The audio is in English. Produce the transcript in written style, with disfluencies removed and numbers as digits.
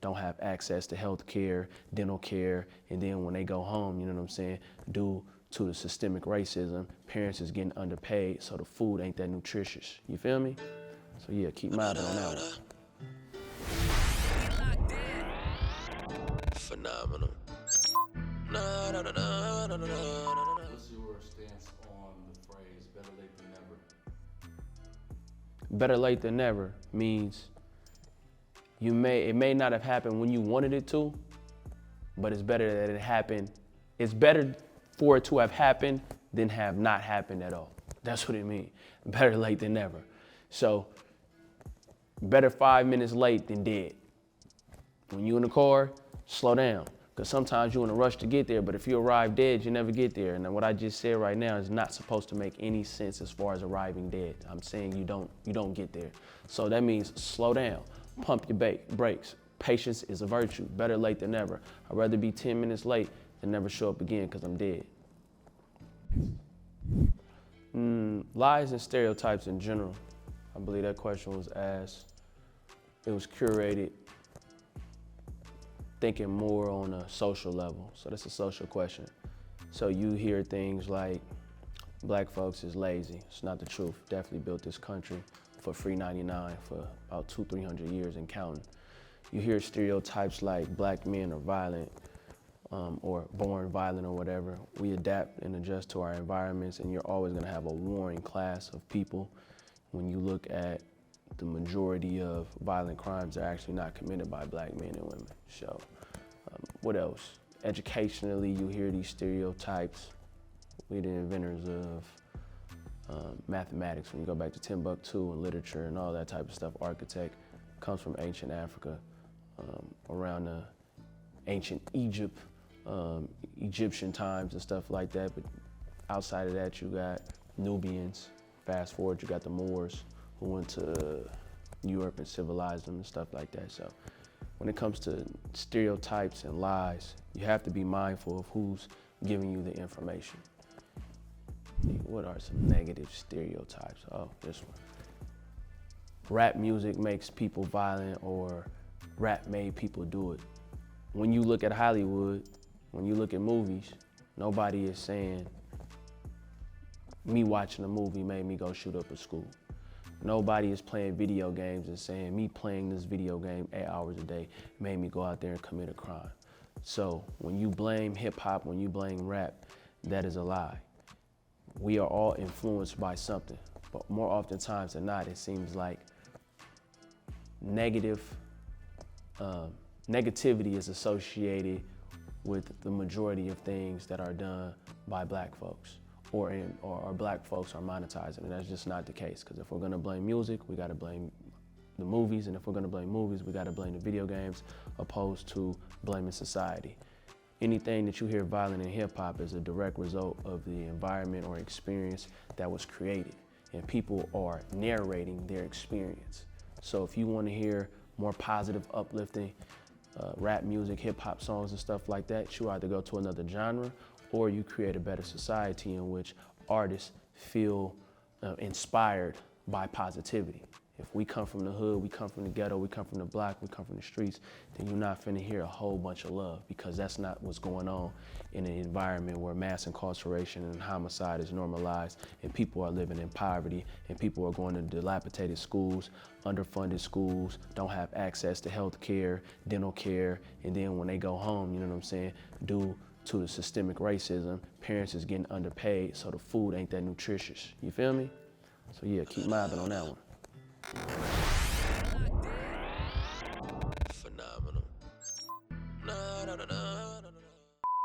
don't have access to health care, dental care, and then when they go home, you know what I'm saying, due to the systemic racism, parents is getting underpaid, so the food ain't that nutritious. You feel me? So yeah, keep mobbing on that one. Phenomenal. What's your stance on the phrase better late than never? Better late than never means it may not have happened when you wanted it to, but it's better that it happened. It's better for it to have happened than have not happened at all. That's what it means. Better late than never. So better 5 minutes late than dead. When you in the car, slow down. Because sometimes you're in a rush to get there, but if you arrive dead, you never get there. And what I just said right now is not supposed to make any sense as far as arriving dead. I'm saying you don't get there. So that means slow down, pump your brakes. Patience is a virtue, better late than never. I'd rather be 10 minutes late than never show up again because I'm dead. Lies and stereotypes in general. I believe that question was asked. It was curated thinking more on a social level. So that's a social question. So you hear things like black folks is lazy. It's not the truth. Definitely built this country for free 99 for about 200-300 years and counting. You hear stereotypes like black men are violent or born violent or whatever. We adapt and adjust to our environments, and you're always gonna have a warring class of people. When you look at the majority of violent crimes are actually not committed by black men and women. So what else? Educationally, you hear these stereotypes. We're the inventors of mathematics. When you go back to Timbuktu and literature and all that type of stuff, architect comes from ancient Africa, around the ancient Egypt, Egyptian times and stuff like that. But outside of that, you got Nubians. Fast forward, you got the Moors who went to Europe and civilized them and stuff like that. So when it comes to stereotypes and lies, you have to be mindful of who's giving you the information. What are some negative stereotypes? Oh, this one. Rap music makes people violent, or rap made people do it. When you look at Hollywood, when you look at movies, nobody is saying, me watching a movie made me go shoot up a school. Nobody is playing video games and saying, me playing this video game 8 hours a day made me go out there and commit a crime. So when you blame hip hop, when you blame rap, that is a lie. We are all influenced by something, but more oftentimes than not, it seems like negativity is associated with the majority of things that are done by black folks. Or black folks are monetizing, and that's just not the case. Because if we're gonna blame music, we gotta blame the movies, and if we're gonna blame movies, we gotta blame the video games, opposed to blaming society. Anything that you hear violent in hip hop is a direct result of the environment or experience that was created, and people are narrating their experience. So if you wanna hear more positive, uplifting rap music, hip hop songs and stuff like that, you either go to another genre, or you create a better society in which artists feel inspired by positivity. If we come from the hood, we come from the ghetto, we come from the block, we come from the streets, then you're not finna hear a whole bunch of love, because that's not what's going on in an environment where mass incarceration and homicide is normalized, and people are living in poverty, and people are going to dilapidated schools, underfunded schools, don't have access to health care, dental care, and then when they go home, you know what I'm saying, due to the systemic racism, parents is getting underpaid, so the food ain't that nutritious. You feel me? So yeah, keep mobbing on that one. Phenomenal.